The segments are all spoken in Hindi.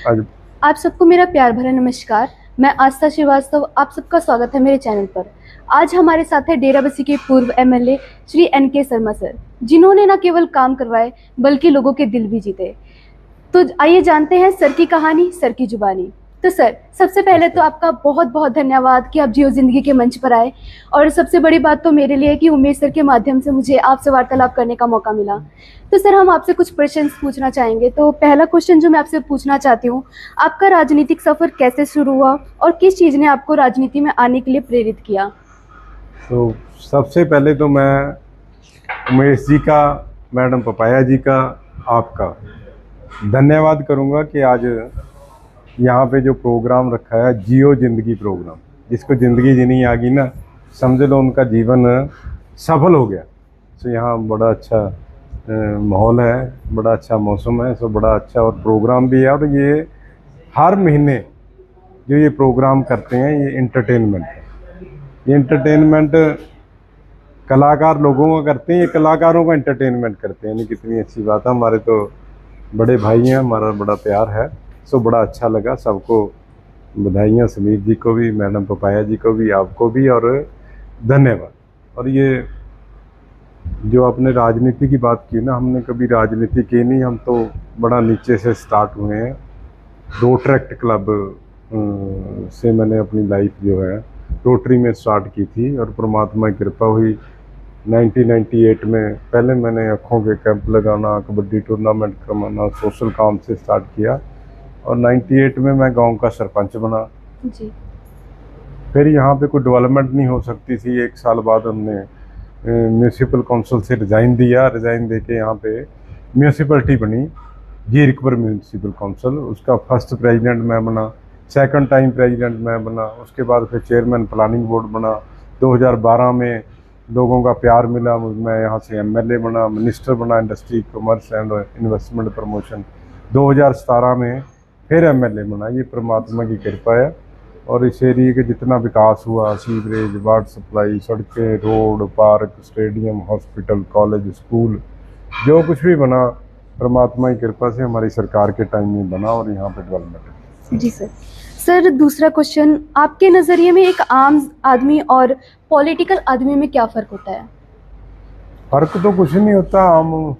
आज आप सबको मेरा प्यार भरा नमस्कार। मैं आस्था श्रीवास्तव, आप सबका स्वागत है मेरे चैनल पर। आज हमारे साथ है डेराबस्सी के पूर्व MLA Shri NK Sharma sir, जिन्होंने न केवल काम करवाए बल्कि लोगों के दिल भी जीते। तो आइए जानते हैं सर की कहानी, सर की जुबानी। तो सर, सबसे पहले तो आपका बहुत बहुत धन्यवाद कि आप जियो जिंदगी के मंच पर आए। और सबसे बड़ी बात तो मेरे लिए है कि उमेश सर के माध्यम से मुझे आपसे वार्तालाप करने का मौका मिला। तो सर, हम आपसे कुछ प्रश्न पूछना चाहेंगे। तो पहला क्वेश्चन जो मैं आपसे पूछना चाहती हूँ, आपका राजनीतिक सफर कैसे शुरू हुआ और किस चीज़ ने आपको राजनीति में आने के लिए प्रेरित किया? तो सबसे पहले तो मैं उमेश जी का, मैडम पपाया जी का, आपका धन्यवाद करूंगा कि आज यहाँ पे जो प्रोग्राम रखा है, जियो जिंदगी प्रोग्राम, जिसको ज़िंदगी जीनी आ गई ना, समझ लो उनका जीवन सफल हो गया। तो यहाँ बड़ा अच्छा माहौल है, बड़ा अच्छा मौसम है, सो बड़ा अच्छा और प्रोग्राम भी है। और ये हर महीने जो ये प्रोग्राम करते हैं, ये इंटरटेनमेंट है। ये इंटरटेनमेंट कलाकार लोगों का करते हैं, ये कलाकारों का इंटरटेनमेंट करते हैं। नहीं, कितनी अच्छी बात है। हमारे तो बड़े भाई हैं, हमारा बड़ा प्यार है। सो बड़ा अच्छा लगा, सबको बधाइयाँ, समीर जी को भी, मैडम पपाया जी को भी, आपको भी, और धन्यवाद। और ये जो आपने राजनीति की बात की ना, हमने कभी राजनीति की नहीं, हम तो बड़ा नीचे से स्टार्ट हुए हैं। रोटरेक्ट क्लब से मैंने अपनी लाइफ जो है रोटरी में स्टार्ट की थी, और परमात्मा की कृपा हुई 1998 में पहले मैंने आँखों के कैंप लगाना, कबड्डी टूर्नामेंट करवाना, सोशल काम से स्टार्ट किया। और 98 में मैं गांव का सरपंच बना जी। फिर यहाँ पे कोई डेवलपमेंट नहीं हो सकती थी। 1 साल बाद हमने म्यूनिसिपल काउंसिल से रिज़ाइन दिया। रिज़ाइन देके यहाँ पे म्यूनिसिपलिटी बनी, जीरकपुर म्यूनिसिपल काउंसिल। उसका फर्स्ट प्रेसिडेंट मैं बना, सेकंड टाइम प्रेसिडेंट मैं बना। उसके बाद फिर चेयरमैन प्लानिंग बोर्ड बना। 2012 में लोगों का प्यार मिला, मैं यहाँ से एमएलए बना, मिनिस्टर बना industry, commerce and investment promotion. 2017 में फिर एमएलए बना। ये परमात्मा की कृपा है। और इस एरिए के जितना विकास हुआ, सीवरेज, वाटर सप्लाई, सड़कें, road, park, stadium, hospital, college, school, जो कुछ भी बना परमात्मा की कृपा से हमारी सरकार के टाइम में बना, और यहाँ पे डेवलपमेंट है। जी सर। सर, दूसरा क्वेश्चन, आपके नज़रिए में एक आम आदमी और पॉलिटिकल आदमी में क्या फ़र्क होता है? फर्क तो कुछ नहीं होता। हम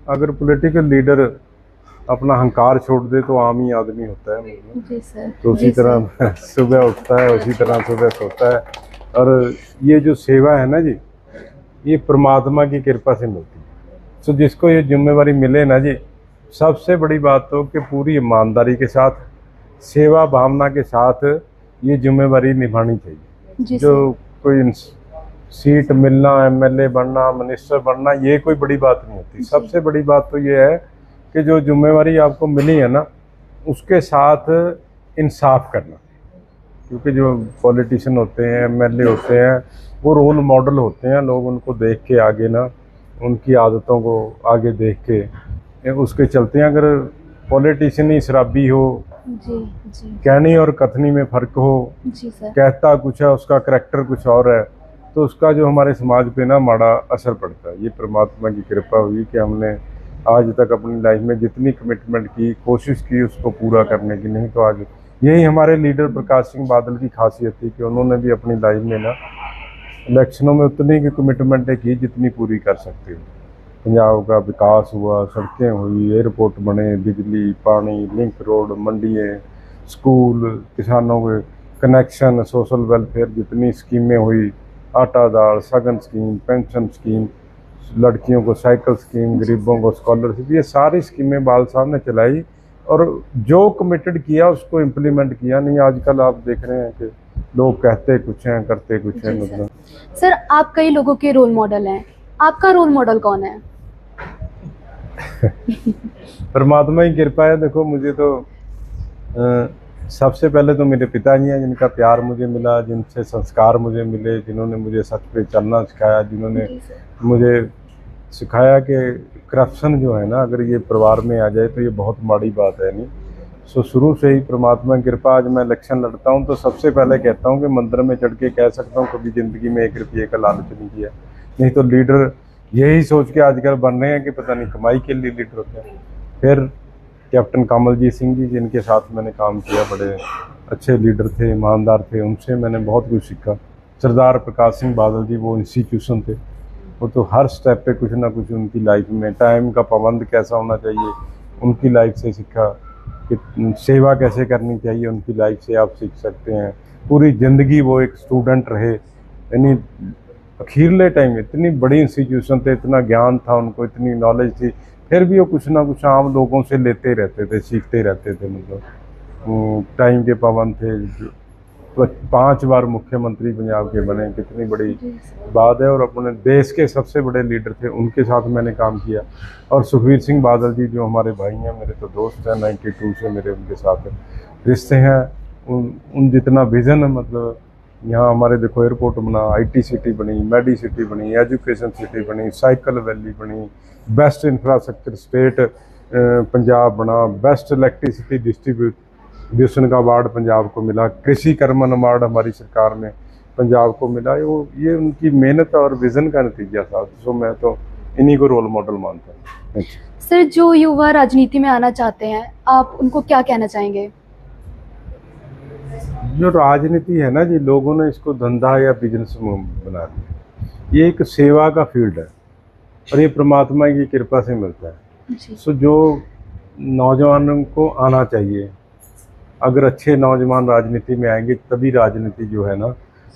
अगर पॉलिटिकल लीडर अपना अहंकार छोड़ दे तो आम ही आदमी होता है। जी सर। तो उसी तरह सुबह उठता है, उसी तरह सुबह सोता है। और ये जो सेवा है ना जी, ये परमात्मा की कृपा से मिलती है। तो जिसको ये जिम्मेवारी मिले ना जी, सबसे बड़ी बात तो कि पूरी ईमानदारी के साथ, सेवा भावना के साथ ये जिम्मेवारी निभानी चाहिए। जी जो सर। कोई सीट मिलना, एमएलए बनना, मिनिस्टर बनना, ये कोई बड़ी बात नहीं होती। सबसे बड़ी बात तो ये है कि जो जिम्मेवारी आपको मिली है ना, उसके साथ इंसाफ करना। क्योंकि जो पॉलिटिशियन होते हैं, एमएलए होते हैं, वो रोल मॉडल होते हैं। लोग उनको देख के आगे ना, उनकी आदतों को आगे देख के उसके चलते हैं। अगर पॉलिटिशियन ही शराबी हो, जी जी कहनी और कथनी में फ़र्क हो, जी सर। कहता कुछ है, उसका करैक्टर कुछ और है, तो उसका जो हमारे समाज पे ना माड़ा असर पड़ता है। ये परमात्मा की कृपा हुई कि हमने आज तक अपनी लाइफ में जितनी कमिटमेंट की, कोशिश की उसको पूरा करने की। नहीं तो आज यही हमारे लीडर प्रकाश सिंह बादल की खासियत थी कि उन्होंने भी अपनी लाइफ में ना इलेक्शनों में उतनी की कमिटमेंटें की जितनी पूरी कर सकते हो। पंजाब का विकास हुआ, सड़कें हुई, एयरपोर्ट बने, बिजली, पानी, लिंक रोड, मंडियाँ, स्कूल, किसानों के कनेक्शन, सोशल वेलफेयर, जितनी स्कीमें हुई, आटा दाल, सगन स्कीम, पेंशन स्कीम, लड़कियों को साइकिल स्कीम, गरीबों को स्कॉलरशिप, ये सारी स्कीमें बाल साहब ने चलाई। और जो कमिटेड किया उसको इम्प्लीमेंट किया। नहीं, आजकल आप देख रहे हैं कि लोग कहते कुछ हैं, करते कुछ हैं। मतलब सर, आप कई लोगों के रोल मॉडल हैं, आपका रोल मॉडल कौन है? परमात्मा की कृपा है। देखो, मुझे तो सबसे पहले तो मेरे पिताजी हैं, जिनका प्यार मुझे मिला, जिनसे संस्कार मुझे मिले, जिन्होंने मुझे सच पे चलना सिखाया, जिन्होंने मुझे सिखाया कि करप्शन जो है ना, अगर ये परिवार में आ जाए तो ये बहुत माड़ी बात है। नहीं, सो शुरू से ही परमात्मा की कृपा। आज मैं इलेक्शन लड़ता हूँ तो सबसे पहले कहता हूँ कि मंदिर में चढ़ के कह सकता हूँ कभी ज़िंदगी में 1 रुपये का लालच नहीं किया। नहीं तो लीडर यही सोच के आजकल बन रहे हैं कि पता नहीं कमाई के लिए लीडर होते हैं। फिर कैप्टन कमलजीत सिंह जी, जिनके साथ मैंने काम किया, बड़े अच्छे लीडर थे, ईमानदार थे, उनसे मैंने बहुत कुछ सीखा। सरदार प्रकाश सिंह बादल जी, वो इंस्टीट्यूशन थे, वो तो हर स्टेप पे कुछ ना कुछ उनकी लाइफ में टाइम का पाबंद कैसा होना चाहिए उनकी लाइफ से सीखा, कि सेवा कैसे करनी चाहिए उनकी लाइफ से आप सीख सकते हैं। पूरी ज़िंदगी वो एक स्टूडेंट रहे, यानी अखीरले टाइम इतनी बड़ी इंस्टीट्यूशन थे, इतना ज्ञान था उनको, इतनी नॉलेज थी, फिर भी वो कुछ ना कुछ आम लोगों से लेते रहते थे, सीखते रहते थे। मतलब टाइम के पाबंद थे। 5 बार मुख्यमंत्री पंजाब के बने, कितनी बड़ी बात है। और अपने देश के सबसे बड़े लीडर थे, उनके साथ मैंने काम किया। और सुखबीर सिंह बादल जी, जो हमारे भाई हैं, मेरे तो दोस्त हैं, 92 से मेरे उनके साथ रिश्ते हैं। उन जितना विज़न है, मतलब यहाँ हमारे देखो एयरपोर्ट बना, IT सिटी बनी, मेडी सिटी बनी, एजुकेशन सिटी बनी, साइकिल वैली बनी, बेस्ट इंफ्रास्ट्रक्चर स्टेट पंजाब बना, बेस्ट इलेक्ट्रिसिटी डिस्ट्रीब्यूशन का अवार्ड पंजाब को मिला, कृषि कर्मण अवार्ड हमारी सरकार में पंजाब को मिला। ये उनकी मेहनत और विज़न का नतीजा था। सो मैं तो इन्हीं को रोल मॉडल मानता हूँ। सर, जो युवा राजनीति में आना चाहते हैं, आप उनको क्या कहना चाहेंगे? जो राजनीति है ना जी, लोगों ने इसको धंधा या बिजनेस बना दिया। ये एक सेवा का फील्ड है और ये परमात्मा की कृपा से मिलता है। सो जो नौजवानों को आना चाहिए, अगर अच्छे नौजवान राजनीति में आएंगे तभी राजनीति जो है ना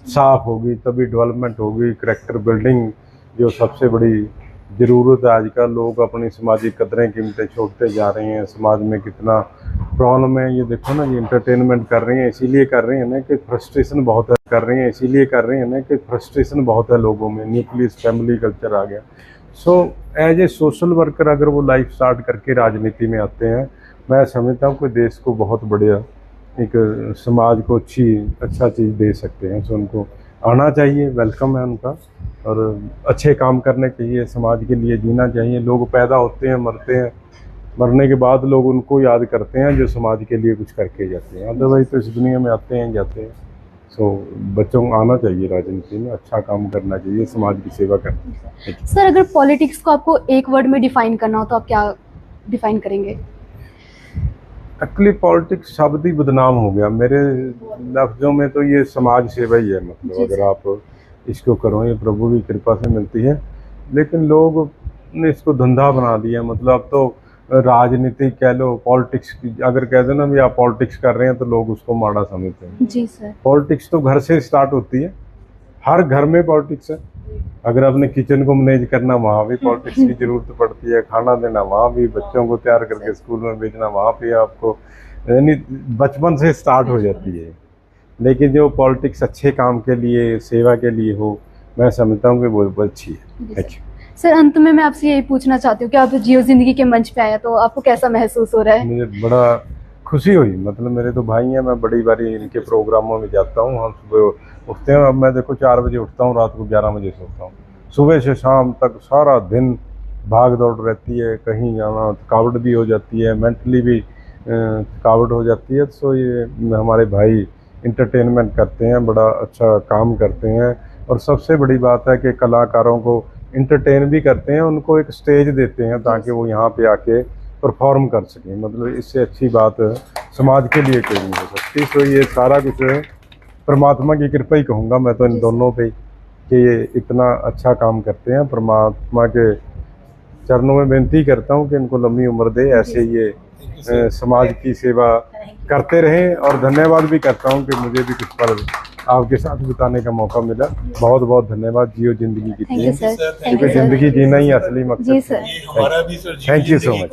साफ होगी, तभी डेवलपमेंट होगी। करैक्टर बिल्डिंग जो सबसे बड़ी ज़रूरत है आज का, लोग अपनी सामाजिक कदरें कीमतें छोड़ते जा रहे हैं। समाज में कितना प्रॉब्लम है, ये देखो ना, ये इंटरटेनमेंट कर रही हैं, इसीलिए कर रही हैं ना कि फ्रस्ट्रेशन बहुत है, कर रही हैं इसीलिए कर रही हैं ना कि फ्रस्ट्रेशन बहुत है लोगों में, न्यूक्लियस फैमिली कल्चर आ गया। So as a social worker अगर वो लाइफ स्टार्ट करके राजनीति में आते हैं, मैं समझता हूँ कि देश को बहुत बढ़िया, एक समाज को अच्छा चीज़ दे सकते हैं। सो उनको आना चाहिए, वेलकम है उनका, और अच्छे काम करने चाहिए, समाज के लिए जीना चाहिए। लोग पैदा होते हैं, मरते हैं, मरने के बाद लोग उनको याद करते हैं जो समाज के लिए कुछ करके जाते हैं, अदरवाइज तो इस दुनिया में आते हैं जाते हैं। सो बच्चों को आना चाहिए राजनीति में, अच्छा काम करना चाहिए, समाज की सेवा करनी चाहिए। सर, अगर पॉलिटिक्स को आपको एक वर्ड में डिफाइन करना हो तो आप क्या डिफाइन करेंगे? एक्चुअली पॉलिटिक्स शब्द ही बदनाम हो गया मेरे लफ्ज़ों में, तो ये समाज सेवा ही है। मतलब अगर आप इसको करो, ये प्रभु की कृपा से मिलती है, लेकिन लोग ने इसको धंधा बना दिया। मतलब अब तो राजनीति कह लो, पॉलिटिक्स अगर कह दो ना भी आप पॉलिटिक्स कर रहे हैं तो लोग उसको माड़ा समझते हैं। जी सर। पॉलिटिक्स तो घर से स्टार्ट होती है, हर घर में पॉलिटिक्स है। अगर अपने किचन को मैनेज करना, वहाँ भी पॉलिटिक्स की ज़रूरत पड़ती है। खाना देना, वहाँ भी। बच्चों को तैयार करके स्कूल में भेजना, वहाँ पे आपको, यानी बचपन से स्टार्ट हो जाती है। लेकिन जो पॉलिटिक्स अच्छे काम के लिए, सेवा के लिए हो, मैं समझता हूँ कि वो अच्छी है। Thank you sir. अंत में मैं आपसे यही पूछना चाहती हूँ कि आप जियो जिंदगी के मंच पे आए तो आपको कैसा महसूस हो रहा है? मुझे बड़ा खुशी हुई। मतलब मेरे तो भाई हैं, मैं बड़ी बारी इनके प्रोग्रामों में जाता हूँ। हम सुबह उठते हैं, अब मैं देखो 4 बजे उठता हूँ, रात को 11 बजे सोता हूँ। सुबह से शाम तक सारा दिन भाग दौड़ रहती है, कहीं जाना, थकावट भी हो जाती है, मेंटली भी थकावट हो जाती है। सो ये हमारे भाई इंटरटेनमेंट करते हैं, बड़ा अच्छा काम करते हैं। और सबसे बड़ी बात है कि कलाकारों को इंटरटेन भी करते हैं, उनको एक स्टेज देते हैं ताकि वो यहाँ पे आके परफॉर्म कर सकें। मतलब इससे अच्छी बात समाज के लिए कोई नहीं हो सकती। तो ये सारा कुछ परमात्मा की कृपा ही कहूँगा मैं तो इन दोनों पे, कि ये इतना अच्छा काम करते हैं। परमात्मा के चरणों में विनती करता हूँ कि इनको लंबी उम्र दे, ऐसे ये समाज की सेवा करते रहें। और धन्यवाद भी करता हूँ कि मुझे भी कुछ पल आपके साथ बिताने का मौका मिला। बहुत बहुत धन्यवाद। जियो जिंदगी की, थैंक यू सर। क्योंकि जिंदगी जीना ही असली मकसद है। जी sir. Thank you so much.